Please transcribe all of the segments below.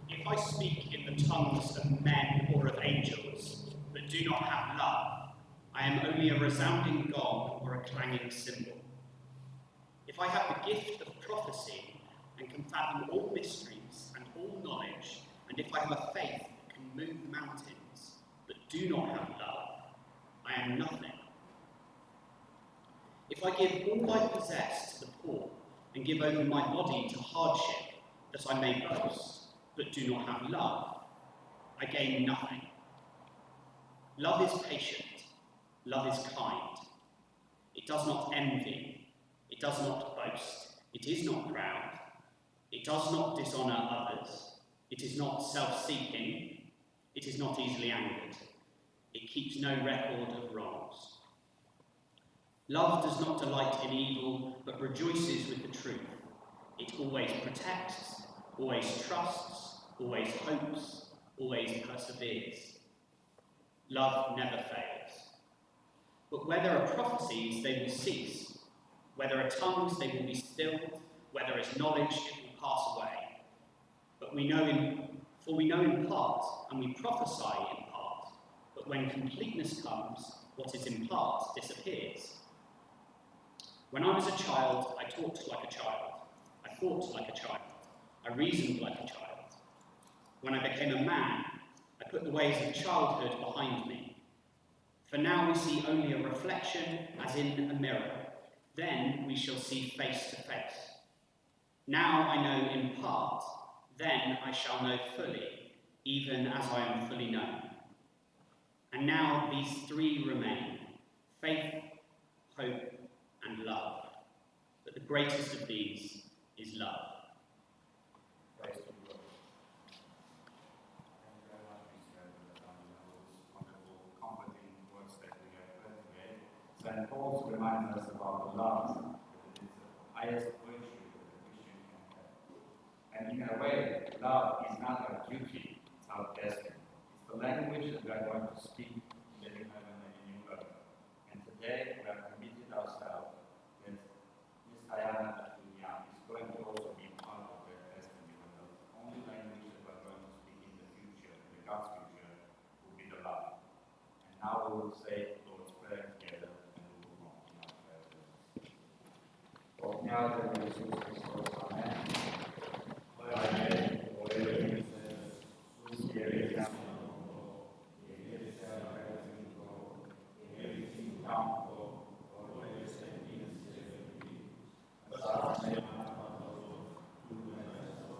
If I speak in the tongues of men or of angels, but do not have love, I am only a resounding gong or a clanging cymbal. If I have the gift of prophecy and can fathom all mysteries and all knowledge, and if I have a faith that can move mountains, but do not have love, I am nothing. If I give all I possess to the poor and give over my body to hardship, that I may boast, but do not have love, I gain nothing. Love is patient, love is kind. It does not envy, it does not boast, it is not proud, it does not dishonour others, it is not self-seeking, it is not easily angered, it keeps no record of wrongs. Love does not delight in evil, but rejoices with the truth. It always protects, always trusts, always hopes, always perseveres. Love never fails. But where there are prophecies, they will cease. Where there are tongues, they will be stilled. Where there is knowledge, it will pass away. But we know in part, and we prophesy in part. But when completeness comes, what is in part disappears. When I was a child, I talked like a child. I thought like a child. I reasoned like a child. When I became a man, I put the ways of childhood behind me. For now we see only a reflection as in a mirror. Then we shall see face to face. Now I know in part, then I shall know fully, even as I am fully known. And now these three remain: faith, hope, and love. But the greatest of these is love. Praise the Lord. Thank you very much, Mr. those wonderful, comforting words that we have heard today. St. Paul reminds us about the love, that it is the highest virtue that a Christian can have. And in a way, love is not our duty, it's our destiny. It's the language that we are going to speak in the new heaven and the new earth. And today, we have committed ourselves that Miss Diana Doudian is going to also be part of their destiny, because the only language that we are going to speak in the future, in the God's future, will be the love. And now we will say the Lord's Prayer together, and we will move on in our prayer. Ogniate Jesús Christus, Amen. Amen. Oremos, sus fieles amor, que Él sea agradecido, que Él sin campo, por el servicio de Cristo. Pasarme a favor, tu bendición,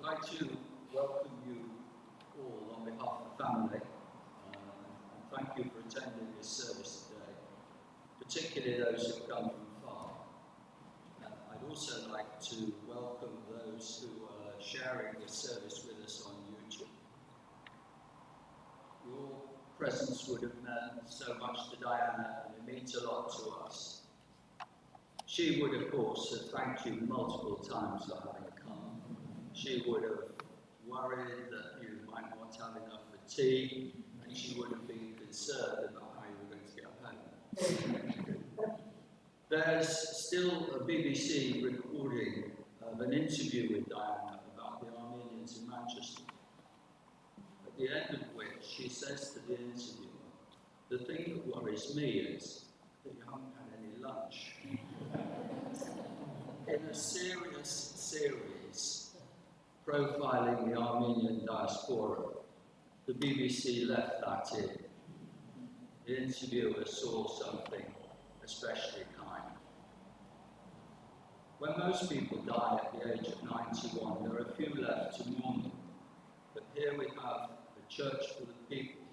like to welcome you all on behalf of the family and thank you for attending this service today, particularly those who come from far. I'd also like to welcome those who are sharing this service with us on YouTube. Your presence would have meant so much to Diana, and it means a lot to us. She would, of course, have thanked you multiple times for having come. She would have worried that you might not have enough for tea, and she would have been concerned about how you were going to get home. There's still a BBC recording of an interview with Diana about the Armenians in Manchester, at the end of which she says to the interviewer, "The thing that worries me is that you haven't had any lunch." In a serious series profiling the Armenian diaspora, the BBC left that in. The interviewer saw something especially kind. When most people die at the age of 91, there are few left to mourn them. But here we have a church full of people,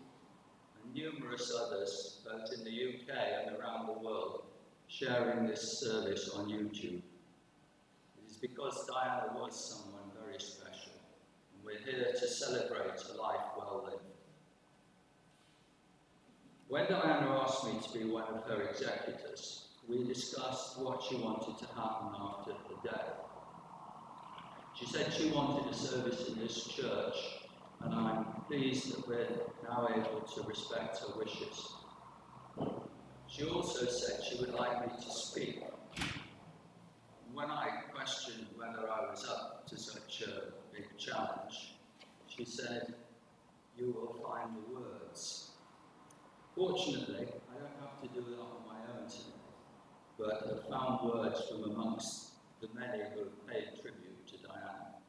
and numerous others, both in the UK and around the world, sharing this service on YouTube. It is because Diana was someone very special, and we're here to celebrate a life well lived. When Diana asked me to be one of her executors, we discussed what she wanted to happen after the death. She said she wanted a service in this church, and I'm pleased that we're now able to respect her wishes. She also said she would like me to speak. When I questioned whether I was up to such a big challenge, she said, "You will find the words." Fortunately, I don't have to do it on my own today, but have found words from amongst the many who have paid tribute to Diana.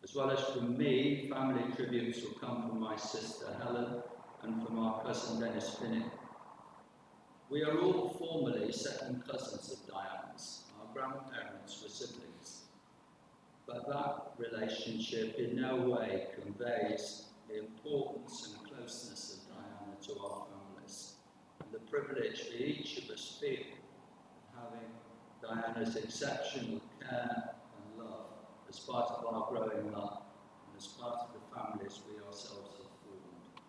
As well as from me, family tributes will come from my sister Helen and from our cousin Dennis Finnick. We are all formally second cousins of Diana's. Our grandparents were siblings. But that relationship in no way conveys the importance and closeness of Diana to our families, and the privilege for each of us feel of having Diana's exceptional care and love as part of our growing up and as part of the families we ourselves have formed.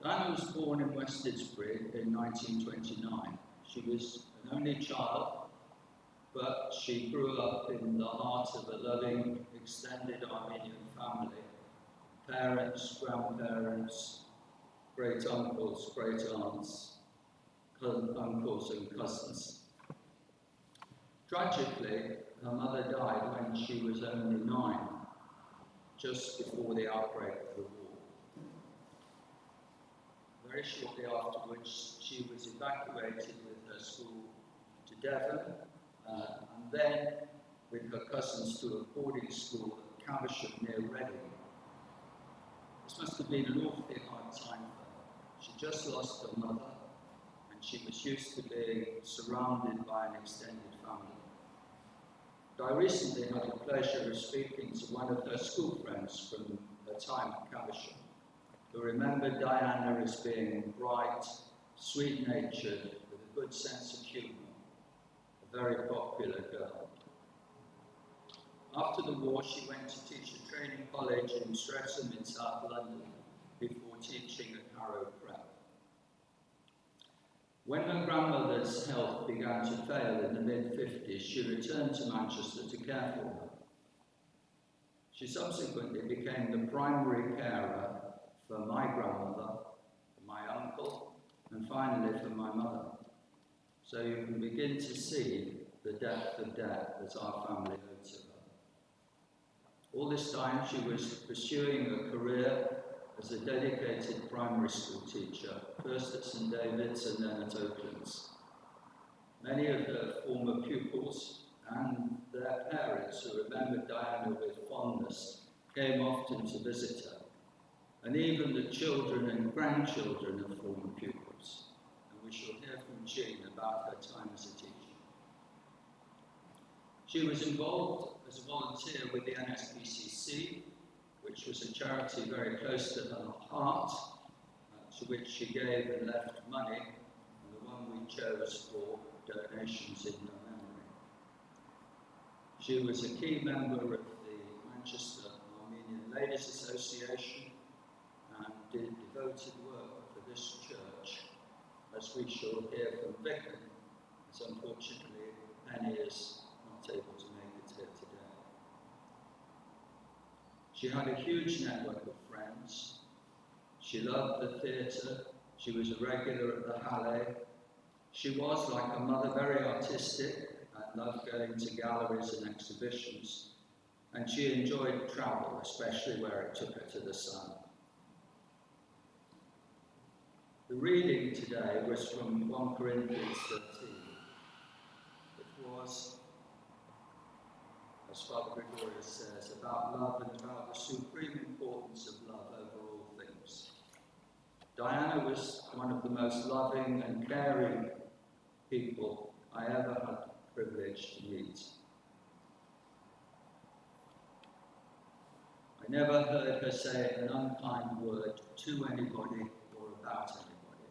Diana was born in West Didsbury in 1929. She was an only child, but she grew up in the heart of a loving, extended Armenian family. Parents, grandparents, great uncles, great aunts, uncles and cousins. Tragically, her mother died when she was only 9, just before the outbreak of the war. Very shortly afterwards, she was evacuated with her school to Devon, and then with her cousins to a boarding school at Caversham near Reading. This must have been an awfully hard time for her. She just lost her mother, and she was used to being surrounded by an extended family. But I recently had the pleasure of speaking to one of her school friends from her time at Caversham, who remembered Diana as being bright, sweet-natured, with a good sense of humour, a very popular girl. After the war, she went to teach at training college in Streatham in South London before teaching at Harrow Prep. When her grandmother's health began to fail in the mid-50s, she returned to Manchester to care for her. She subsequently became the primary carer for my grandmother, for my uncle, and finally for my mother. So you can begin to see the depth of debt that our family owed to her. All this time she was pursuing a career as a dedicated primary school teacher, first at St David's and then at Oaklands. Many of her former pupils and their parents who remembered Diana with fondness came often to visit her, and even the children and grandchildren of former pupils. And we shall hear from Jean about her time as a teacher. She was involved as a volunteer with the NSPCC, which was a charity very close to her heart, to which she gave and left money, and the one we chose for donations in her memory. She was a key member of the Manchester Armenian Ladies Association and did devoted work for this church, as we shall hear from Vicar, as unfortunately Penny is not able to make it here today. She had a huge network of friends. She loved the theatre. She was a regular at the Halle. She was, like her mother, very artistic and loved going to galleries and exhibitions. And she enjoyed travel, especially where it took her to the sun. The reading today was from 1 Corinthians 13. It was, as Father Gregorius says, about love and about the supreme importance of love over all things. Diana was one of the most loving and caring people I ever had the privilege to meet. I never heard her say an unkind word to anybody or about anybody.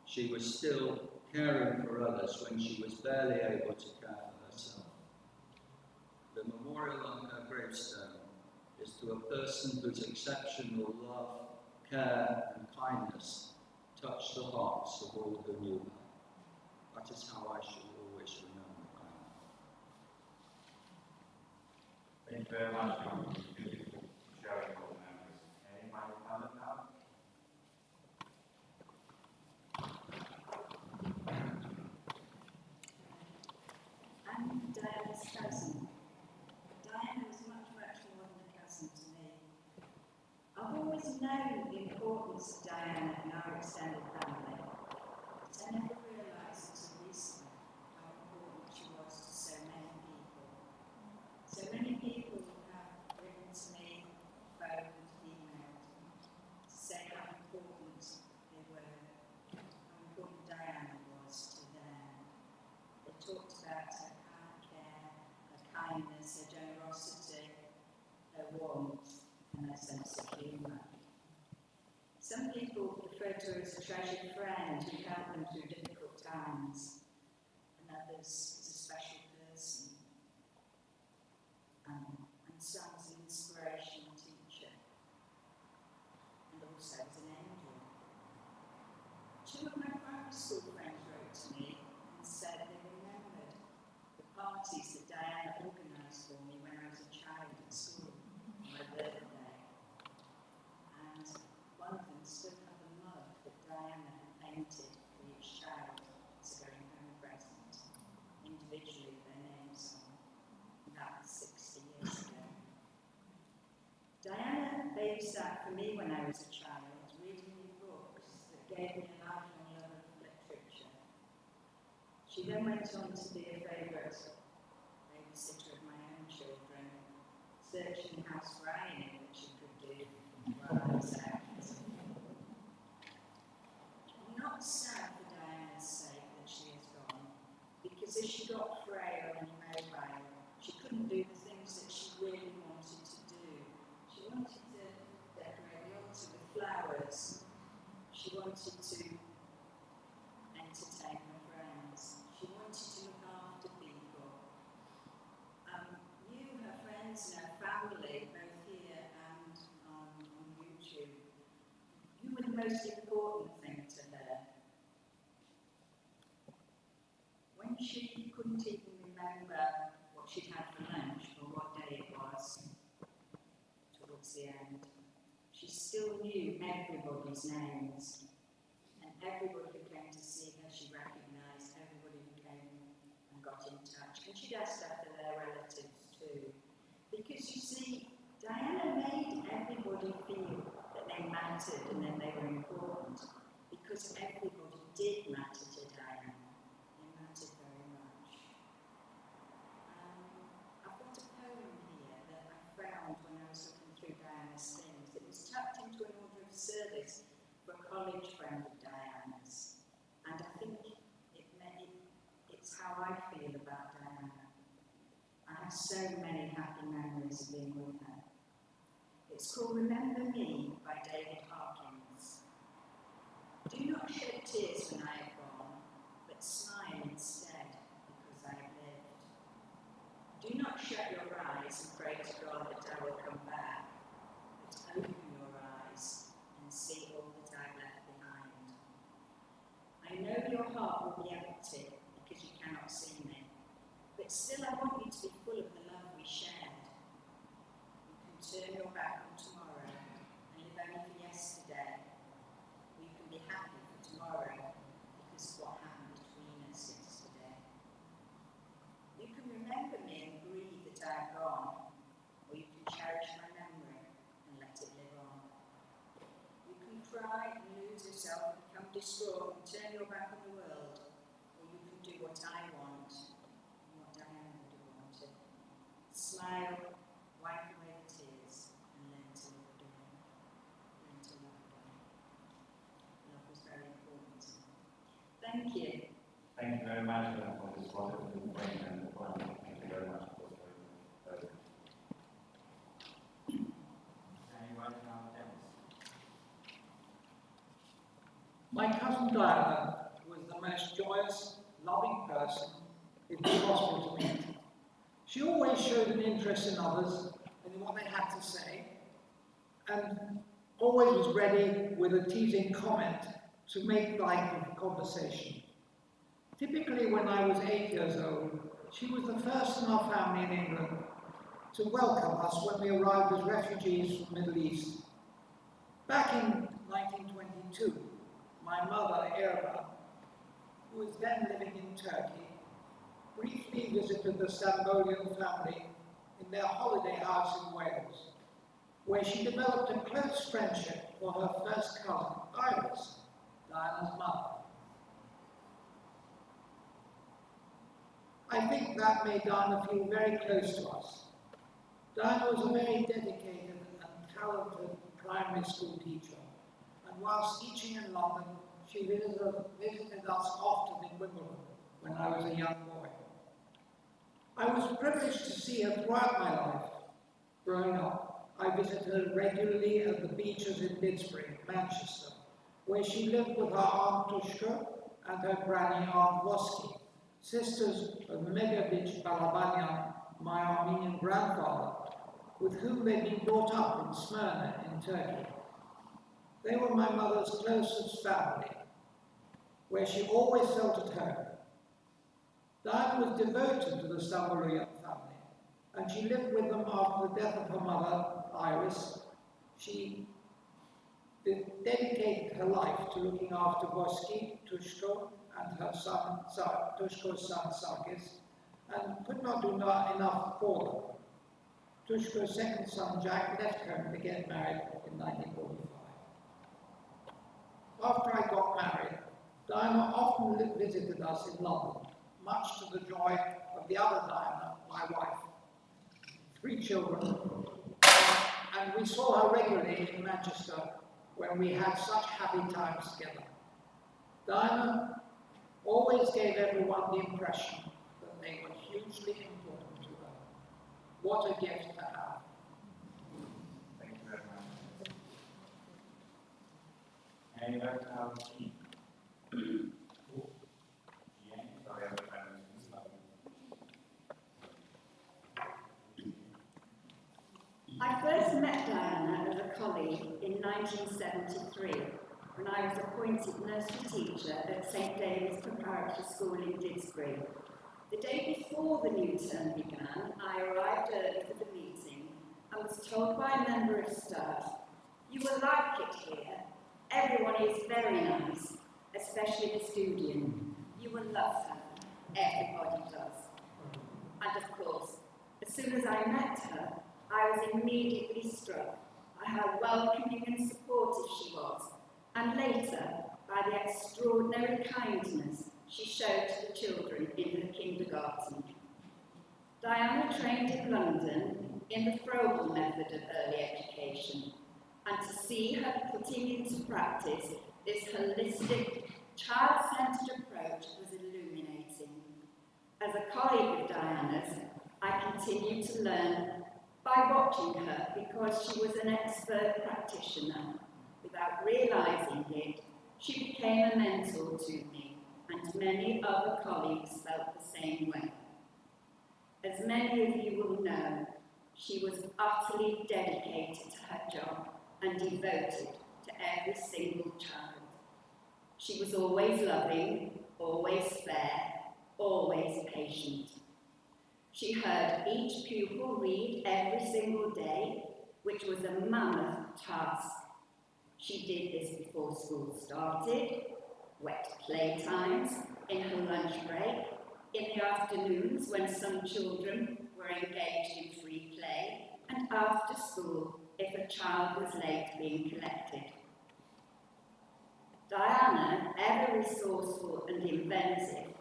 She was still caring for others when she was barely able to care for herself. The memorial on her gravestone is to a person whose exceptional love, care and kindness touched the hearts of all who knew her. That is how I shall always remember her. Thank you very much for the beautiful sharing of memories. Anybody comment now? I'm Diana's cousin. Diana was much more than a cousin to me. I've always known the importance of Diana in our extended family, but I never realised until recently how important she was to so many people. So many people have written to me, phoned, emailed to say how important they were, how important Diana was to them. They talked about her care, her kindness, her generosity, her warmth, and her sense of humour. Some people refer to her as a treasured friend who helped them through difficult times, and others as a special person, and some as an inspirational teacher, and also as an angel. Two of my primary school friends wrote to me and said they remembered the parties that Diana organised for me when I was a child at school on my birthday. And one of them still had a mug that Diana had painted for each child as a going home present, individually with their names on. And that was 60 years ago. Diana babysat for me when I was a child, reading me books that gave me a lifelong love of literature. She then went on to be a favourite babysitter of my own children, searching the house for anything that she could do while I was out. I'm not sad for Diana's sake that she is gone, because as she got frail and immobile, she couldn't do the things that she really wanted to do. She wanted to decorate the altar with flowers. She wanted to entertain her friends. She wanted to look after people. You, her friends and her family, both here and on YouTube, you were the most important thing to her. When she couldn't even remember what she'd had for lunch or what day it was, towards the end, she still knew everybody's names. And everybody who came to see her, she recognised everybody who came and got in touch. And she'd ask after their relatives too. Because you see, Diana made everybody feel that they mattered and that they were important. Because everybody did matter to Diana. They mattered very much. I've got a poem here that I found when I was looking through Diana's things. It was tucked into an order of service for a college friend of Diana's. And I think it's how I feel about Diana. so many happy memories of being with her. It's called Remember Me by David Harkins. Do not shed tears when I have gone, but smile instead, because I have lived. Do not shut your eyes and pray to God that I will come back, but open your eyes and see all that I've left behind. I know your heart will be empty because you cannot see me, but still I want you to be full of the love we shared. You can turn your back on tomorrow and live only for yesterday. You can be happy for tomorrow because of what happened between us yesterday. You can remember me and grieve that I have gone, or you can cherish my memory and let it live on. You can cry and lose yourself and become distraught and turn your back on the world, or you can do what I want and what Diana would have wanted. Smile, wipe away the tears, and learn to live again. Learn to love again. Love was very important to me. Thank you. Thank you very much for this wonderful information and the point. Thank you very much for this. Anyone now, Dennis? My cousin Diana was the most joyous, loving person it was possible to meet. She always showed an interest in others and in what they had to say, and always was ready with a teasing comment to make light of the conversation. Typically, when I was 8 years old, she was the first in our family in England to welcome us when we arrived as refugees from the Middle East. Back in 1922, my mother, Erba, who was then living in Turkey, briefly visited the Stambolian family in their holiday house in Wales, where she developed a close friendship for her first cousin, Iris, Diana's mother. I think that made Diana feel very close to us. Diana was a very dedicated and talented primary school teacher, and whilst teaching in London, she visited us often in Wimbledon when I was a young boy. I was privileged to see her throughout my life. Growing up, I visited her regularly at the beaches in Didsbury, Manchester, where she lived with her Aunt Tushka and her granny Aunt Voski, sisters of Megabich Balabanyan, my Armenian grandfather, with whom they'd been brought up in Smyrna in Turkey. They were my mother's closest family, where she always felt at home. Diana was devoted to the Stambolian family, and she lived with them after the death of her mother, Iris. She dedicated her life to looking after Voski, Tushko, and her son, Tushko's son, Sarkis, and could not do enough for them. Tushko's second son, Jack, left home to get married in 1945. After I got married, Diana often visited us in London, much to the joy of the other Diana, my wife, 3 children, and we saw her regularly in Manchester when we had such happy times together. Diana always gave everyone the impression that they were hugely important to her. What a gift to have. Thank you very much. And right now, sorry, I first met Diana as a colleague in 1973 when I was appointed nursery teacher at St David's Preparatory School in Didsbury. The day before the new term began, I arrived early for the meeting and was told by a member of staff, "You will like it here. Everyone is very nice, especially Miss Doudian. You will love her. Everybody does." And of course, as soon as I met her, I was immediately struck by how welcoming and supportive she was, and later by the extraordinary kindness she showed to the children in her kindergarten. Diana trained in London in the Froebel method of early education, and to see her putting into practice this holistic, child-centred approach was illuminating. As a colleague of Diana's, I continued to learn by watching her because she was an expert practitioner. Without realising it, she became a mentor to me, and many other colleagues felt the same way. As many of you will know, she was utterly dedicated to her job and devoted to every single child. She was always loving, always fair, always patient. She heard each pupil read every single day, which was a mammoth task. She did this before school started, wet playtimes, in her lunch break, in the afternoons when some children were engaged in free play, and after school if a child was late being collected. Diana, ever resourceful and inventive,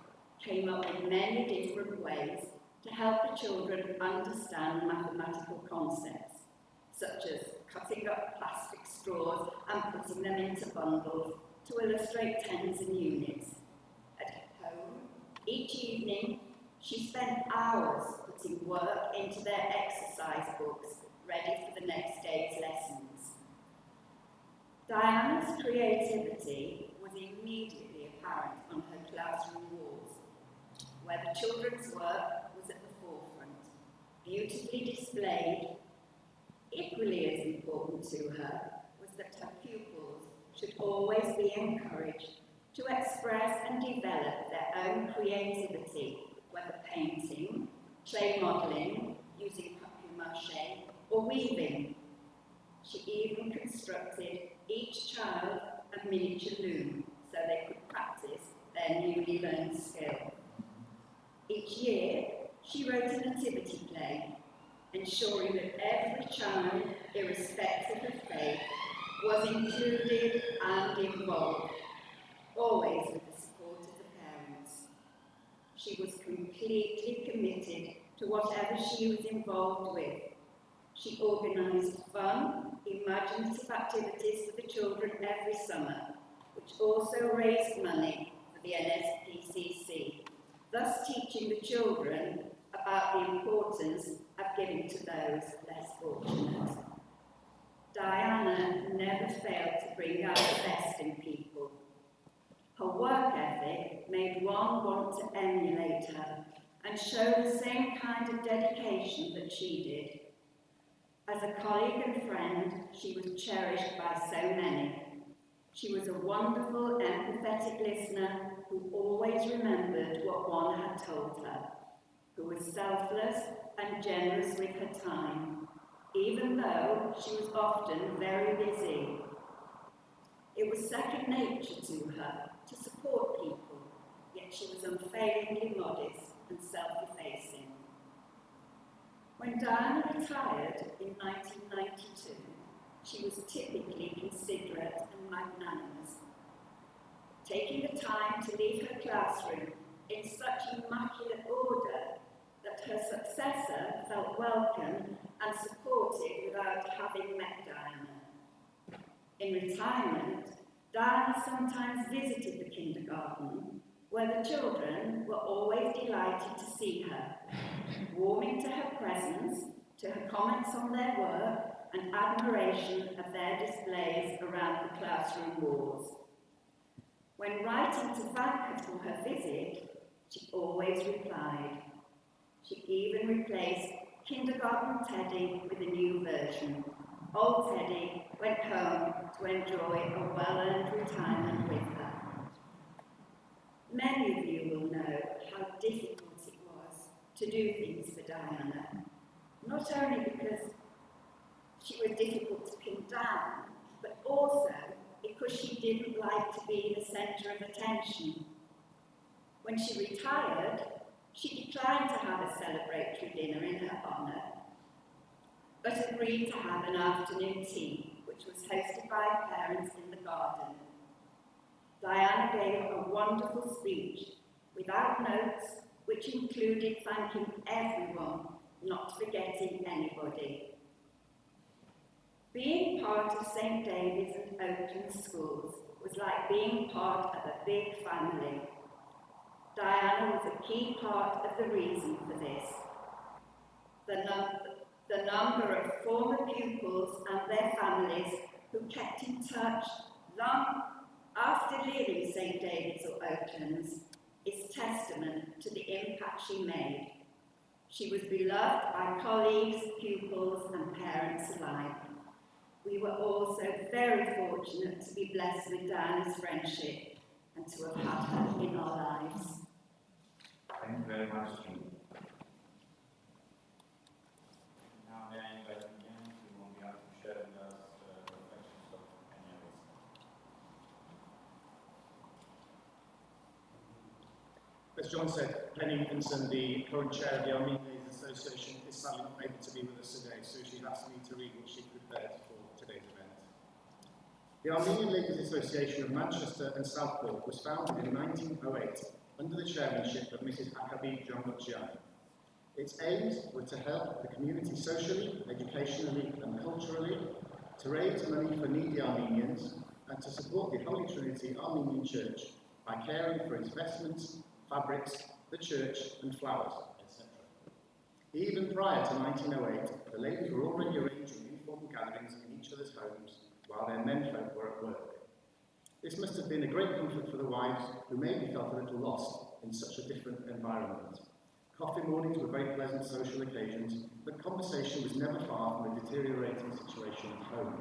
came up with many different ways to help the children understand mathematical concepts, such as cutting up plastic straws and putting them into bundles to illustrate tens and units. At home, each evening, she spent hours putting work into their exercise books, ready for the next day's lessons. Diana's creativity was immediately apparent on her classroom walls, where the children's work was at the forefront, beautifully displayed. Equally as important to her was that her pupils should always be encouraged to express and develop their own creativity, whether painting, clay modelling, using papier-mâché, or weaving. She even constructed each child a miniature loom so they could practice their newly learned skill. Each year, she wrote a nativity play, ensuring that every child, irrespective of faith, was included and involved, always with the support of the parents. She was completely committed to whatever she was involved with. She organised fun, imaginative activities for the children every summer, which also raised money for the NSPCC, thus teaching the children about the importance of giving to those less fortunate. Diana never failed to bring out the best in people. Her work ethic made one want to emulate her and show the same kind of dedication that she did. As a colleague and friend, she was cherished by so many. She was a wonderful, empathetic listener who always remembered what one had told her, who was selfless and generous with her time, even though she was often very busy. It was second nature to her to support people, yet she was unfailingly modest and self-effacing. When Diana retired in 1992, she was typically considerate and magnanimous, taking the time to leave her classroom in such immaculate order that her successor felt welcome and supported without having met Diana. In retirement, Diana sometimes visited the kindergarten, where the children were always delighted to see her, warming to her presence, to her comments on their work, and admiration of their displays around the classroom walls. When writing to thank her for her visit, she always replied. She even replaced Kindergarten Teddy with a new version. Old Teddy went home to enjoy a well-earned retirement with her. Many of you will know how difficult it was to do things for Diana, not only because she was difficult to pin down, but also because she didn't like to be the centre of attention. When she retired, she declined to have a celebratory dinner in her honour, but agreed to have an afternoon tea, which was hosted by her parents in the garden. Diana gave a wonderful speech, without notes, which included thanking everyone, not forgetting anybody. Being part of St. David's and Oakland schools was like being part of a big family. Diana was a key part of the reason for this. the number of former pupils and their families who kept in touch long after leaving St David's or Oaklands is testament to the impact she made. She was beloved by colleagues, pupils and parents alike. We were also very fortunate to be blessed with Diana's friendship and to have had her in our lives. Thank you very much, Jean. Now may I invite Ian to be up to share with us reflections of any of us. As John said, Penny Vinson, the current chair of the Armenian Ladies Association, is sadly not able to be with us today, so she asked me to read what she prepared for today's event. The Armenian Ladies Association of Manchester and Southport was founded in 1908 under the chairmanship of Mrs. Akabi Jangochian. Its aims were to help the community socially, educationally and culturally, to raise money for needy Armenians, and to support the Holy Trinity Armenian Church by caring for its vestments, fabrics, the church and flowers, etc. Even prior to 1908, the ladies were already arranging informal gatherings in each other's homes while their menfolk were at work. This must have been a great comfort for the wives, who maybe felt a little lost in such a different environment. Coffee mornings were very pleasant social occasions, but conversation was never far from a deteriorating situation at home.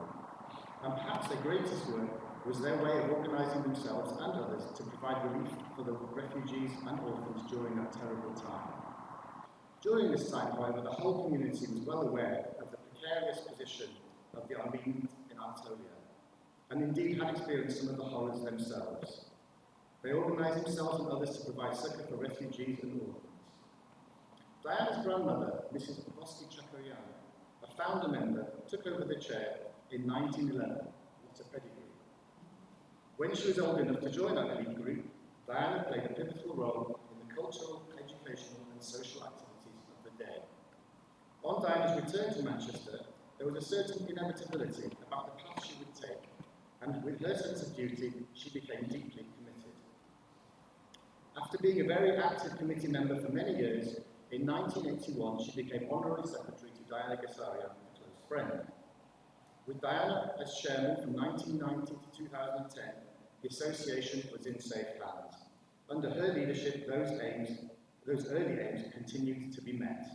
And perhaps their greatest work was their way of organising themselves and others to provide relief for the refugees and orphans during that terrible time. During this time, however, the whole community was well aware of the precarious position of the Armenians in Anatolia, and indeed had experienced some of the horrors themselves. They organised themselves and others to provide succour for refugees and orphans. Diana's grandmother, Mrs. Voski Chakoyan, a founder member, took over the chair in 1911, what a pedigree. When she was old enough to join that elite group, Diana played a pivotal role in the cultural, educational and social activities of the day. On Diana's return to Manchester, there was a certain inevitability about the path she would take, and with her sense of duty, she became deeply committed. After being a very active committee member for many years, in 1981 she became Honorary Secretary to Diana Gasarian, a close friend. With Diana as chairman from 1990 to 2010, the association was in safe hands. Under her leadership, those early aims continued to be met.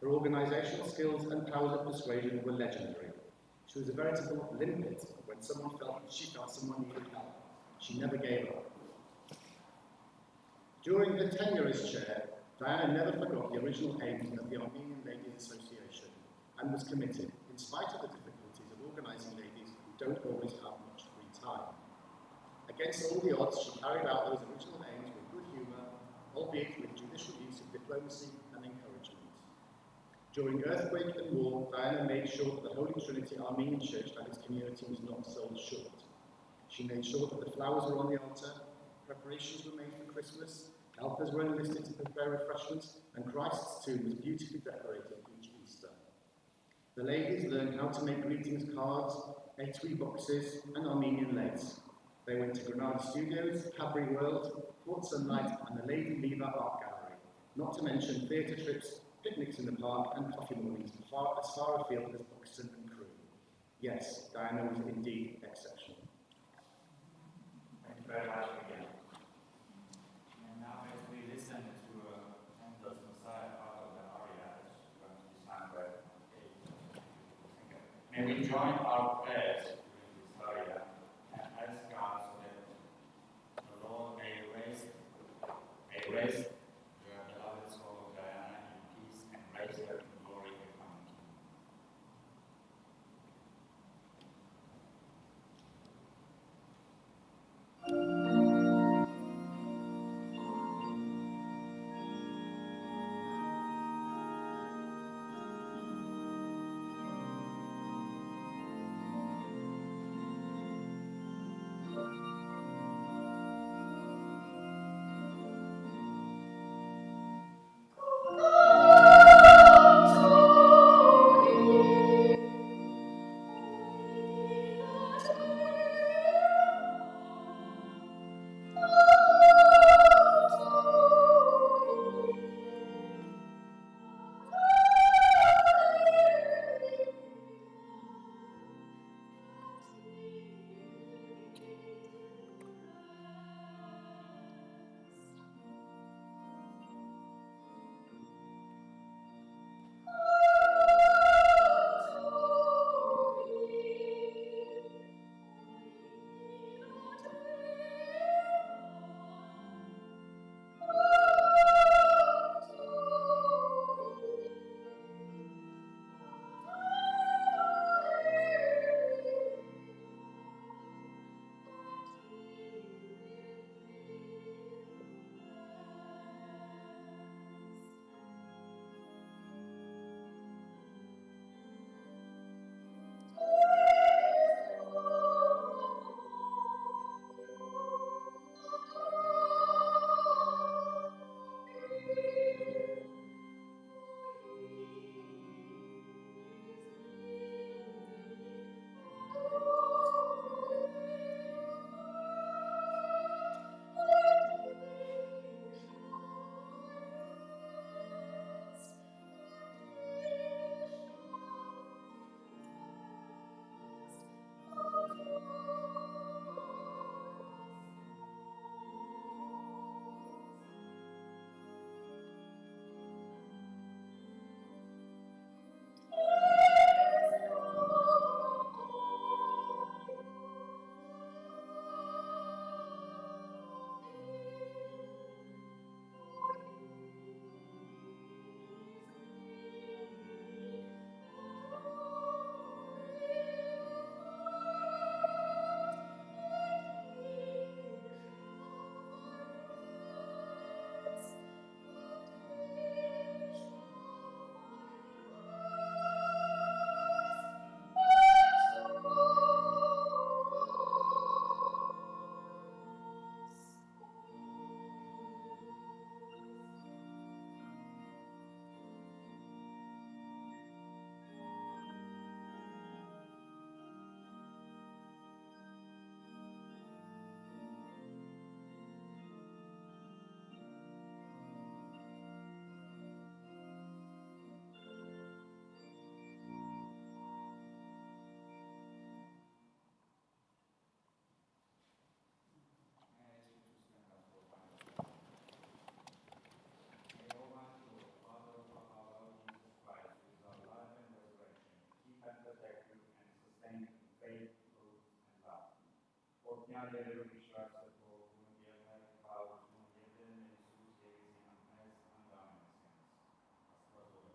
Her organisational skills and powers of persuasion were legendary. She was a veritable limpet when she felt someone needed help. She never gave up. During her tenure as chair, Diana never forgot the original aims of the Armenian Ladies Association and was committed, in spite of the difficulties of organising ladies who don't always have much free time. Against all the odds, she carried out those original aims with good humour, albeit with judicial use of diplomacy and encouragement. During earthquake and war, Diana made sure that the Holy Trinity Armenian Church and its community was not sold short. She made sure that the flowers were on the altar, preparations were made for Christmas, helpers were enlisted to prepare refreshments, and Christ's tomb was beautifully decorated each Easter. The ladies learned how to make greetings cards, etui boxes, and Armenian lace. They went to Granada Studios, Cadbury World, Port Sunlight, and the Lady Lever Art Gallery, not to mention theatre trips, picnics in the park, and coffee mornings as far afield as Buxton and Crewe. Yes, Diana was indeed exceptional. Thank you very much again. And now as we listen to Handel's Messiah part of the aria, it's going to be sung by May we join our prayers with this aria and ask God so that the Lord may raise the beloved soul of Diana in peace and raise her in glory and honor. Dumnezeu vișoasă cu Bunghele, Paul, Bunghele, Iisus, Ieții, Amnes, Andames, Asfăzul.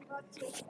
Grazie.